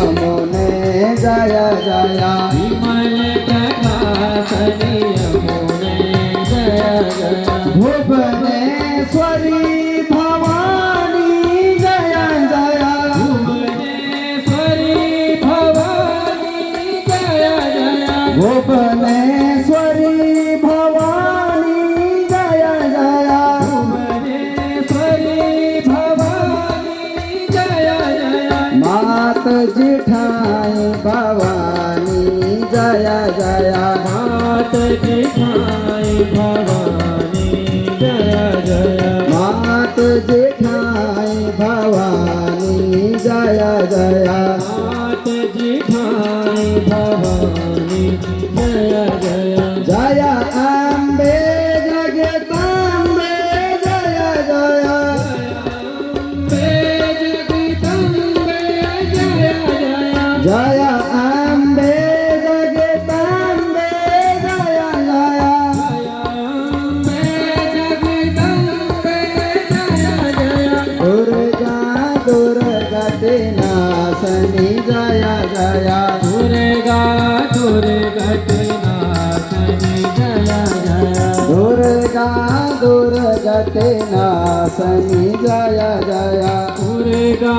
यमुने जय जय विमल प्रकाशनि यमुने जय जय भुवनेश्वरी भवानी जय जय भुवनेश्वरी भवानी जय जय भुवनेश्वरी भवानी जय जय भुवनेश्वरी भवानी जय जय मात जिठाई भवानी जय जय मात जिठाई भवानी जय जय मात जिठाई भवानी जय जय मात जिठाई भवानी जय जय जय अम्बे जगदम्बे जय जय अम्बे जगदम्बे जय जय जय अम्बे जगदम्बे जय जय अम्बे जगदम्बे जय जय दुर्गा दुर्गति नाशनी जय जय दुर्गा दुर्गति नाशनी जय जय दुर्गा दुर्गति नाशनी जय जय दुर्गा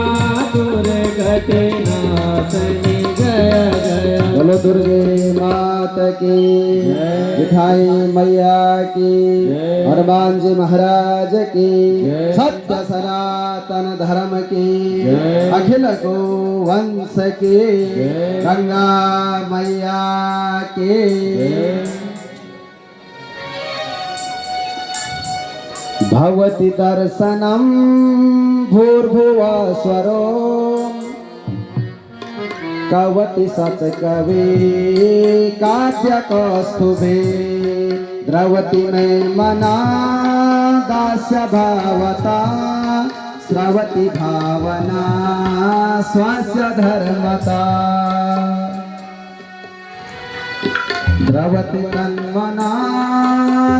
दुर्गति नाशनी जय जय बोलो दुर्गे मात की जय। मिठाई मैया की जय। हनुमान जी महाराज की जय। सत्य सनातन धर्म की जय। अखिल गो वंश की जय। गंगा मैया की जय। भगवती दर्शनम भूर्भुवस्वरो कवति सतकवि काव्य कौस्तुभे द्रवति मे मना दास्य भावता स्रवति भावना स्वस्य धर्मता द्रवति तन्मना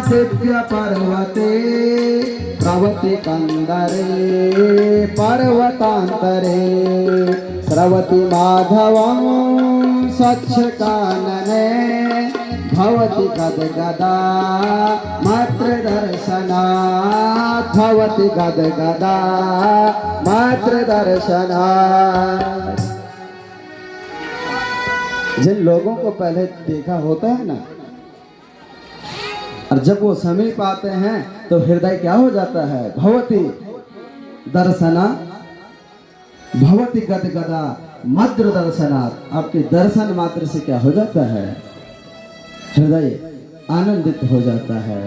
दिव्य पर्वते प्रवति कंदरे पर्वतांतरे स्रवति माधवं स्वच्छ कानने भवति गदगदा मात्र दर्शनात् भवति गदगदा मात्र दर्शनात्। जिन लोगों को पहले देखा होता है ना, और जब वो समीप आते हैं तो हृदय क्या हो जाता है? भवति दर्शना भवति गदगदा मात्र दर्शनात्। आपके दर्शन मात्र से क्या हो जाता है? हृदय आनंदित हो जाता है।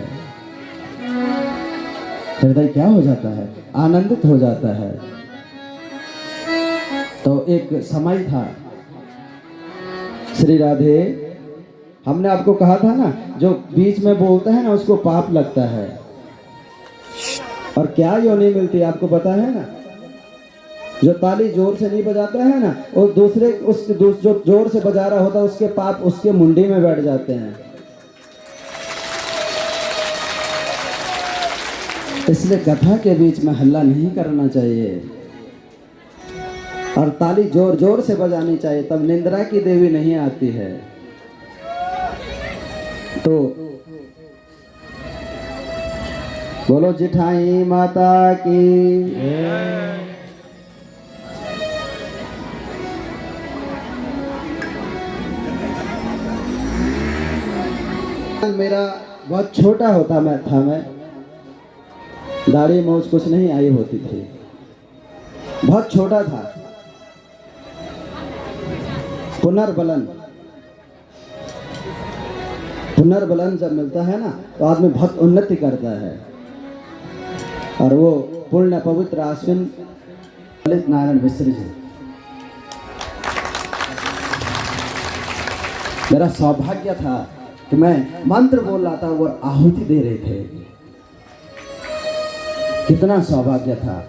हृदय क्या हो जाता है? आनंदित हो जाता है। तो एक समय था, श्री राधे, हमने आपको कहा था ना, जो बीच में बोलता है ना उसको पाप लगता है। और क्या योनि मिलती है आपको पता है ना? जो ताली जोर से नहीं बजाता है ना, और दूसरे जो जोर से बजा रहा होता है उसके पाप उसके मुंडी में बैठ जाते हैं। इसलिए कथा के बीच में हल्ला नहीं करना चाहिए और ताली जोर जोर से बजानी चाहिए, तब निंद्रा की देवी नहीं आती है। तो बोलो जिठाई माता की। मेरा बहुत छोटा होता मैं दाढ़ी मूछ कुछ नहीं आई होती थी, बहुत छोटा था। पुनर्बलन जब मिलता है ना तो आदमी बहुत उन्नति करता है। और वो पुण्य पवित्र आश्विन ललित नारायण मिश्र जी, मेरा सौभाग्य था कि मैं मंत्र बोल रहा था, वो आहुति दे रहे थे। कितना सौभाग्य था।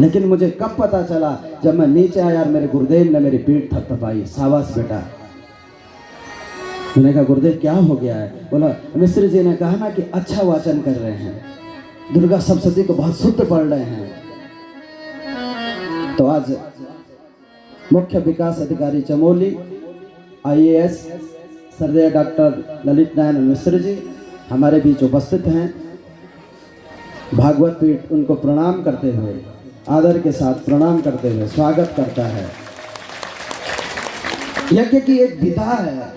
लेकिन मुझे कब पता चला, जब मैं नीचे आया और मेरे गुरुदेव ने मेरी पीठ थपथपाई, शाबाश बेटा। मैंने कहा गुरुदेव क्या हो गया है? बोला मिश्र जी ने कहा ना कि अच्छा वाचन कर रहे हैं, दुर्गा सप्तशती को बहुत शुद्ध पढ़ रहे हैं। तो आज मुख्य विकास अधिकारी चमोली IAS श्रद्धेय डॉक्टर ललित नारायण मिश्र जी हमारे बीच उपस्थित हैं। भागवत पीठ उनको प्रणाम करते हुए, आदर के साथ प्रणाम करते हुए स्वागत करता है। यज्ञ की एक विधा है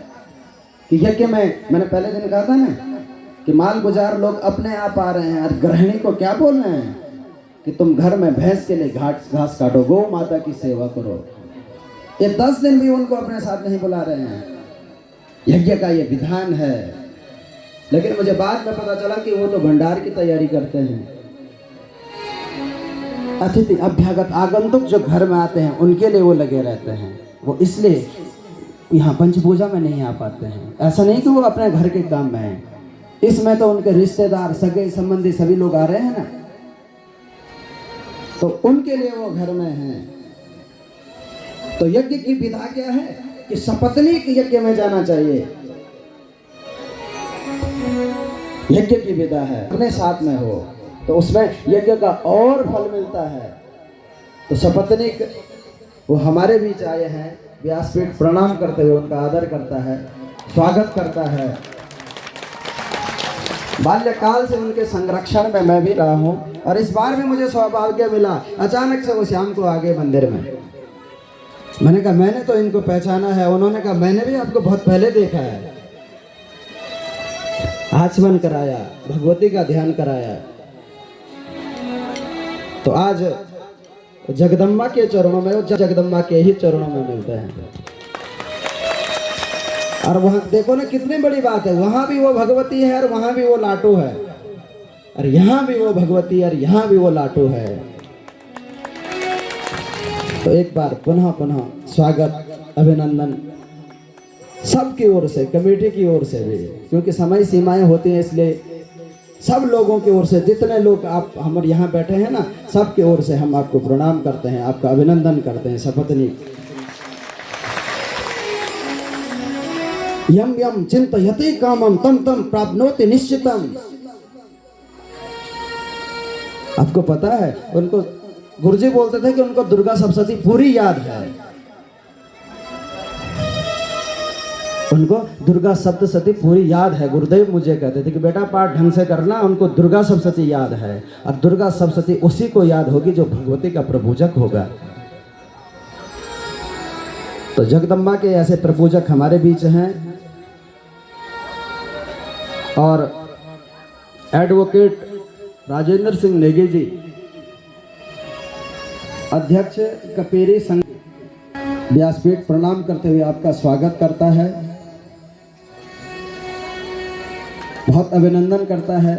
कि यज्ञ में मैंने पहले दिन कहा था ना कि माल गुजार लोग अपने आप आ रहे हैं और गृहिणी को क्या बोल रहे हैं कि तुम घर में भैंस के लिए घास काटो, गौ माता की सेवा करो। ये 10 दिन भी उनको अपने साथ नहीं बुला रहे हैं। यज्ञ का ये विधान है। लेकिन मुझे बाद में पता चला कि वो तो भंडार की तैयारी करते हैं। अतिथि अभ्यागत आगंतुक जो घर में आते हैं उनके लिए वो लगे रहते हैं। वो इसलिए यहाँ पंचपूजा में नहीं आ पाते हैं। ऐसा नहीं कि वो अपने घर के काम में हैं, इसमें तो उनके रिश्तेदार सगे संबंधी सभी लोग आ रहे हैं ना, तो उनके लिए वो घर में हैं। तो यज्ञ की विधा क्या है कि सपत्नी के यज्ञ में जाना चाहिए। यज्ञ की विधा है अपने साथ में हो तो उसमें यज्ञ का और फल मिलता है। तो सपत्नी वो हमारे बीच आए हैं। व्यासपीठ प्रणाम करते हुए उनका आदर करता है, स्वागत करता है। बाल्यकाल से उनके संरक्षण में मैं भी रहा हूँ और इस बार भी मुझे सौभाग्य मिला। अचानक से वो शाम को आ गए मंदिर में। मैंने कहा मैंने तो इनको पहचाना है। उन्होंने कहा मैंने भी आपको बहुत पहले देखा है। आचमन कराया, भगवती का ध्यान कराया। तो आज जगदम्बा के चरणों में, जगदम्बा के ही चरणों में मिलते हैं। और वहां देखो ना कितनी बड़ी बात है, वहां भी वो भगवती है और वहां भी वो लाटू है, और यहाँ भी वो भगवती है और यहाँ भी वो लाटू है। तो एक बार पुनः पुनः स्वागत, अभिनंदन सबकी ओर से, कमेटी की ओर से भी, क्योंकि समय सीमाएं होती हैं, इसलिए सब लोगों की ओर से, जितने लोग आप हमारे यहाँ बैठे हैं ना, सबकी ओर से हम आपको प्रणाम करते हैं, आपका अभिनंदन करते हैं। सपत्नी यम यम चिंतयति कामम तम तम प्राप्नोति निश्चितम। आपको पता है उनको गुरुजी बोलते थे कि उनको दुर्गा सप्तशती पूरी याद है। उनको दुर्गा सप्तशती पूरी याद है। गुरुदेव मुझे कहते थे कि बेटा पाठ ढंग से करना। उनको दुर्गा सप्तशती याद है और दुर्गा सप्तशती उसी को याद होगी जो भगवती का प्रपूजक होगा। तो जगदम्बा के ऐसे प्रपूजक हमारे बीच हैं। और एडवोकेट राजेंद्र सिंह नेगी जी, अध्यक्ष कपेरी संघ, व्यासपीठ प्रणाम करते हुए आपका स्वागत करता है, बहुत अभिनंदन करता है।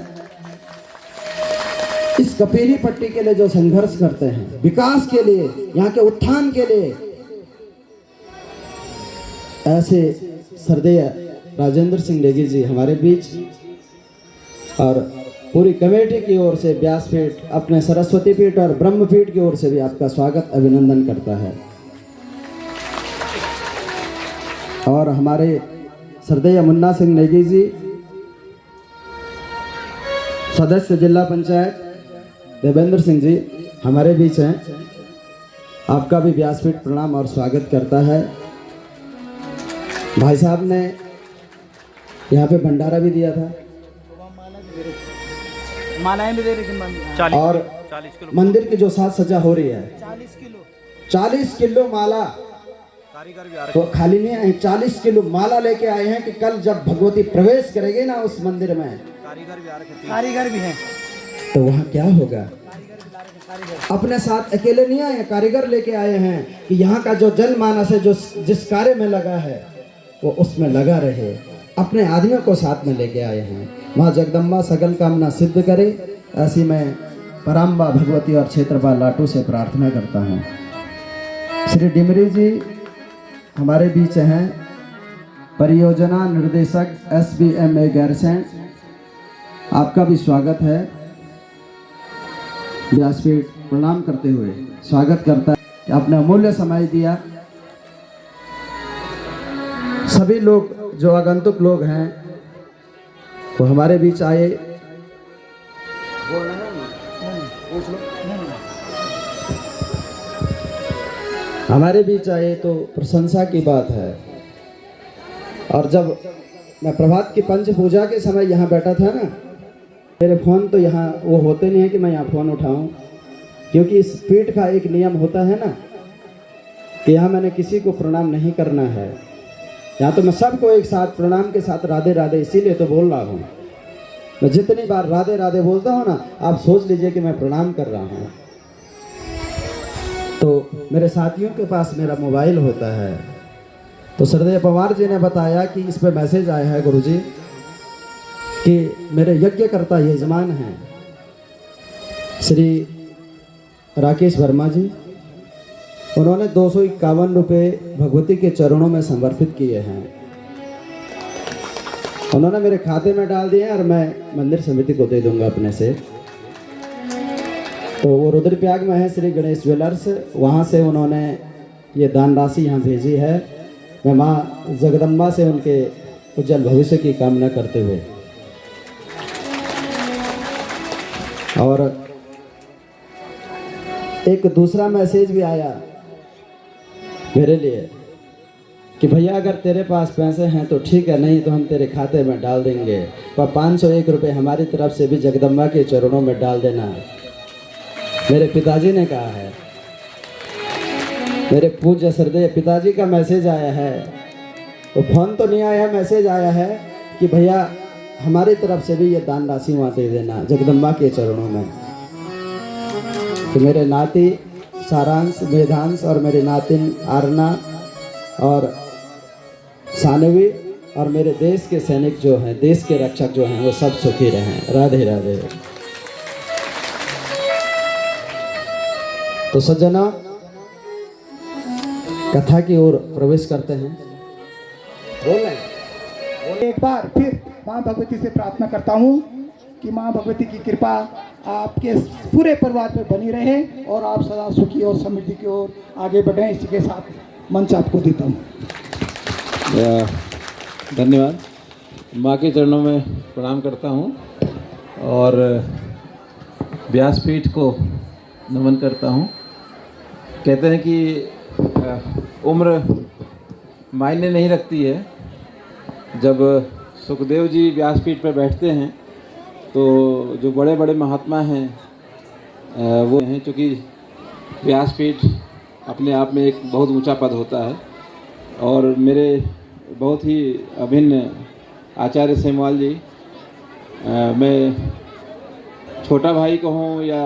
इस कपेरी पट्टी के लिए जो संघर्ष करते हैं, विकास के लिए, यहाँ के उत्थान के लिए, ऐसे श्रद्धेय राजेंद्र सिंह नेगी जी हमारे बीच। और पूरी कमेटी की ओर से व्यासपीठ, अपने सरस्वती पीठ और ब्रह्मपीठ की ओर से भी आपका स्वागत, अभिनंदन करता है। और हमारे श्रद्धेय मुन्ना सिंह नेगी जी, सदस्य जिला पंचायत देवेंद्र सिंह जी हमारे बीच हैं। आपका भी व्यासपीठ प्रणाम और स्वागत करता है। भाई साहब ने यहाँ पे भंडारा भी दिया था, मालाएं भी दे रही थी। और 40 किलो मंदिर की जो साज सजा हो रही है, 40 किलो माला, कारीगर भी आ रहे तो खाली नहीं आए, 40 किलो माला लेके आए हैं कि कल जब भगवती प्रवेश करेगी ना उस मंदिर में, कारीगर भी आ रहे, कारीगर भी हैं, तो वहाँ क्या होगा। अपने साथ अकेले नहीं आए, कारीगर लेके आए हैं कि यहाँ का जो जनमानस है, जो जिस कार्य में लगा है वो उसमें लगा रहे। अपने आदमियों को साथ में लेके आए हैं। माँ जगदम्बा सकल कामना सिद्ध करे, ऐसी मैं पराम्बा भगवती और क्षेत्रपाल लाटू से प्रार्थना करता हूँ। श्री डिमरी जी हमारे बीच हैं, परियोजना निर्देशक SBMA गैरसैंण, आपका भी स्वागत है। व्यासपीठ प्रणाम करते हुए स्वागत करता है कि आपने अमूल्य समय दिया। सभी लोग जो आगंतुक लोग हैं वो हमारे बीच आए। हमारे बीच आए तो प्रशंसा की बात है। और जब मैं प्रभात की पंच पूजा के समय यहाँ बैठा था ना, मेरे फ़ोन तो यहाँ वो होते नहीं है कि मैं यहाँ फ़ोन उठाऊं, क्योंकि इस पीठ का एक नियम होता है ना कि यहाँ मैंने किसी को प्रणाम नहीं करना है। यहाँ तो मैं सबको एक साथ प्रणाम के साथ राधे राधे इसीलिए तो बोल रहा हूँ। मैं जितनी बार राधे राधे बोलता हूँ ना, आप सोच लीजिए कि मैं प्रणाम कर रहा हूँ। तो मेरे साथियों के पास मेरा मोबाइल होता है, तो श्रद्धेय पवार जी ने बताया कि इस पे मैसेज आया है गुरुजी कि मेरे यज्ञकर्ता यजमान हैं श्री राकेश वर्मा जी, उन्होंने 251 रुपये भगवती के चरणों में समर्पित किए हैं। उन्होंने मेरे खाते में डाल दिए और मैं मंदिर समिति को दे दूंगा अपने से। तो वो रुद्रप्रयाग में है श्री गणेश ज्वेलर्स, वहाँ से उन्होंने ये दान राशि यहाँ भेजी है। मैं माँ जगदम्बा से उनके उज्जवल भविष्य की कामना करते हुए, और एक दूसरा मैसेज भी आया मेरे लिए कि भैया अगर तेरे पास पैसे हैं तो ठीक है, नहीं तो हम तेरे खाते में डाल देंगे, पर 501 रुपये हमारी तरफ से भी जगदम्बा के चरणों में डाल देना। मेरे पिताजी ने कहा है, मेरे पूज्य श्रद्धेय पिताजी का मैसेज आया है। तो फोन तो नहीं आया, मैसेज आया है कि भैया हमारी तरफ से भी ये दान राशि वहाँ दे देना जगदम्बा के चरणों में। तो मेरे नाती सारांश, वेदांश और मेरी नातिन आरना और सानवी और मेरे देश के सैनिक जो हैं, देश के रक्षक जो हैं, वो सब सुखी रहें। राधे राधे। तो सज्जना, कथा की ओर प्रवेश करते हैं। बोल रहे हैं। एक बार फिर माँ भगवती से प्रार्थना करता हूँ कि माँ भगवती की कृपा आपके पूरे परिवार पर बनी रहे और आप सदा सुखी और समृद्धि की ओर आगे बढ़ें। इसी के साथ मंच आपको देता हूँ। धन्यवाद। माँ के चरणों में प्रणाम करता हूँ और व्यासपीठ को नमन करता हूँ। कहते हैं कि उम्र मायने नहीं रखती है। जब सुखदेव जी व्यासपीठ पर बैठते हैं तो जो बड़े बड़े महात्मा हैं वो हैं, चूँकि व्यासपीठ अपने आप में एक बहुत ऊंचा पद होता है। और मेरे बहुत ही अभिन्न आचार्य सेमवाल जी, मैं छोटा भाई कहूँ या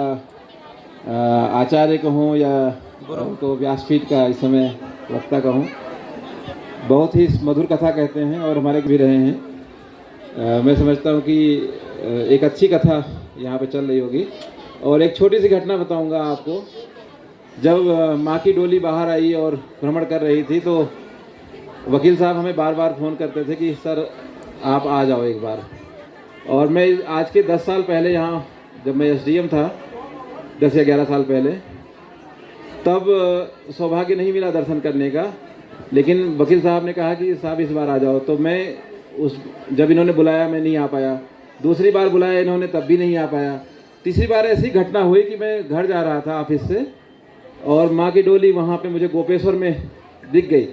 आचार्य कहूँ या तो व्यासपीठ का इस समय वक्ता कहूँ, बहुत ही मधुर कथा कहते हैं और हमारे भी रहे हैं। मैं समझता हूँ कि एक अच्छी कथा यहाँ पे चल रही होगी। और एक छोटी सी घटना बताऊँगा आपको। जब माँ की डोली बाहर आई और भ्रमण कर रही थी तो वकील साहब हमें बार बार फ़ोन करते थे कि सर आप आ जाओ एक बार। और मैं आज के 10 साल पहले यहाँ, जब मैं एसडीएम था 10 या 11 साल पहले, तब सौभाग्य नहीं मिला दर्शन करने का, लेकिन वकील साहब ने कहा कि साहब इस बार आ जाओ। तो मैं जब इन्होंने बुलाया मैं नहीं आ पाया, दूसरी बार बुलाया इन्होंने तब भी नहीं आ पाया, तीसरी बार ऐसी घटना हुई कि मैं घर जा रहा था ऑफिस से और माँ की डोली वहाँ पे मुझे गोपेश्वर में दिख गई।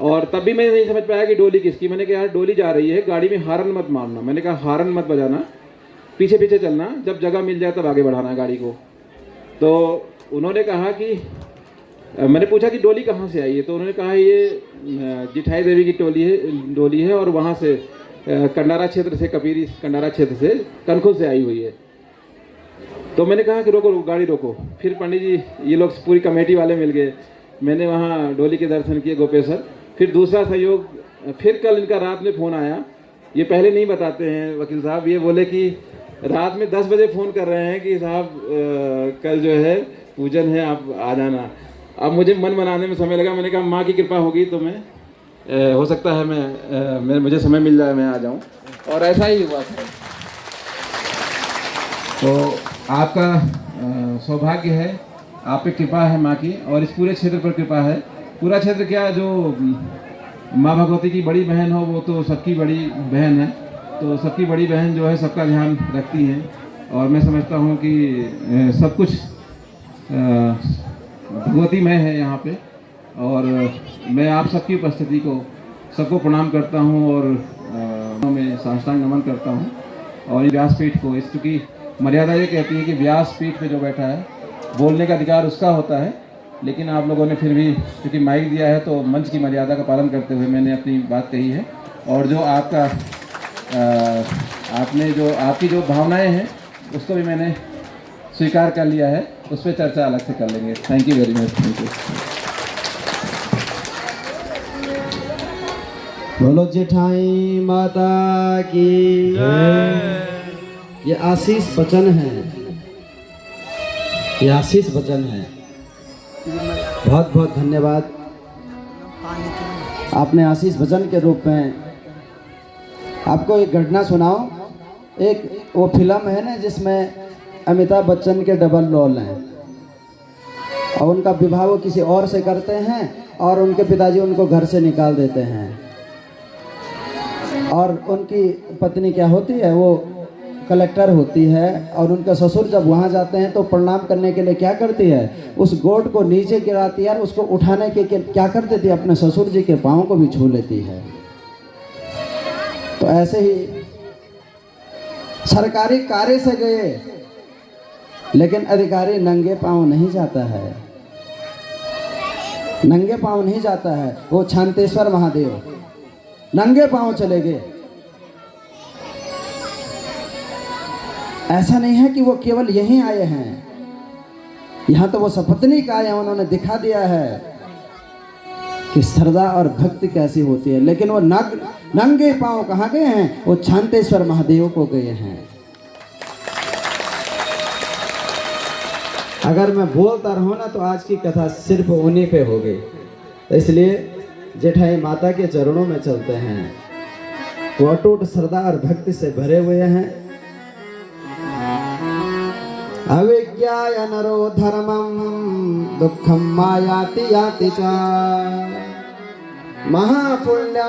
और तब भी मैं नहीं समझ पाया कि डोली किसकी। मैंने कहा यार डोली जा रही है, गाड़ी में हॉर्न मत मारना। मैंने कहा हॉर्न मत बजाना, पीछे पीछे चलना, जब जगह मिल जाए तब आगे बढ़ाना गाड़ी को। तो उन्होंने कहा कि मैंने पूछा कि डोली कहाँ से आई है, तो उन्होंने कहा ये जिठाई देवी की डोली है और वहाँ से कंडारा क्षेत्र से, कपीरी कंडारा क्षेत्र से, कनखुल से आई हुई है। तो मैंने कहा कि रोको गाड़ी रोको। फिर पंडित जी ये लोग पूरी कमेटी वाले मिल गए, मैंने वहाँ डोली के दर्शन किए गोपेश्वर। फिर दूसरा सहयोग, फिर कल इनका रात में फ़ोन आया। ये पहले नहीं बताते हैं वकील साहब, ये बोले कि रात में 10 बजे फ़ोन कर रहे हैं कि साहब कल जो है पूजन है, आप आ जाना। अब मुझे मन बनाने में समय लगा। मैंने कहा माँ की कृपा होगी तो मैं हो सकता है मैं मुझे समय मिल जाए मैं आ जाऊँ, और ऐसा ही हुआ। तो आपका सौभाग्य है, आप पे कृपा है माँ की, और इस पूरे क्षेत्र पर कृपा है। पूरा क्षेत्र क्या, जो माँ भगवती की बड़ी बहन हो वो तो सबकी बड़ी बहन है, तो सबकी बड़ी बहन जो है सबका ध्यान रखती है। और मैं समझता हूँ कि सब कुछ भगवती मय है यहाँ पे। और मैं आप सबकी उपस्थिति को सबको प्रणाम करता हूँ और मैं साष्टांग नमन करता हूँ। और व्यासपीठ को, इस चूँकि मर्यादा ये कहती है कि व्यासपीठ पे जो बैठा है बोलने का अधिकार उसका होता है, लेकिन आप लोगों ने फिर भी क्योंकि माइक दिया है तो मंच की मर्यादा का पालन करते हुए मैंने अपनी बात कही है। और जो आपका आपकी जो भावनाएं हैं उसको भी मैंने स्वीकार कर लिया है, उस पर चर्चा अलग से कर लेंगे। Thank you very much. Thank you. बोलो जेठाई माता की ये आशीष वचन है, ये आशीष वचन है। बहुत बहुत धन्यवाद। आपने आशीष वचन के रूप में, आपको एक घटना सुनाओ। एक वो फिल्म है ना जिसमें अमिताभ बच्चन के डबल रोल हैं और उनका विवाह वो किसी और से करते हैं और उनके पिताजी उनको घर से निकाल देते हैं और उनकी पत्नी क्या होती है, वो कलेक्टर होती है और उनका ससुर जब वहाँ जाते हैं तो प्रणाम करने के लिए क्या करती है, उस गोट को नीचे गिराती है और उसको उठाने के क्या कर देती है, अपने ससुर जी के पाँव को भी छू लेती है। तो ऐसे ही सरकारी कार्य से गए लेकिन अधिकारी नंगे पाँव नहीं जाता है, नंगे पाँव नहीं जाता है। वो शांतेश्वर महादेव नंगे पाँव चले गए। ऐसा नहीं है कि वो केवल यहीं आए हैं, यहाँ तो वो सपत्नीक आए हैं, उन्होंने दिखा दिया है कि श्रद्धा और भक्ति कैसी होती है। लेकिन वो नंगे पाँव कहाँ गए हैं, वो शांतेश्वर महादेव को गए हैं। अगर मैं बोलता रहूँ ना तो आज की कथा सिर्फ उन्हीं पे होगी, तो इसलिए जेठाई माता के चरणों में चलते हैं। वो अटूट श्रद्धा और भक्ति से भरे हुए हैं। अविज्ञाय नरो धर्मं दुःखं मायाति याति च महापुण्य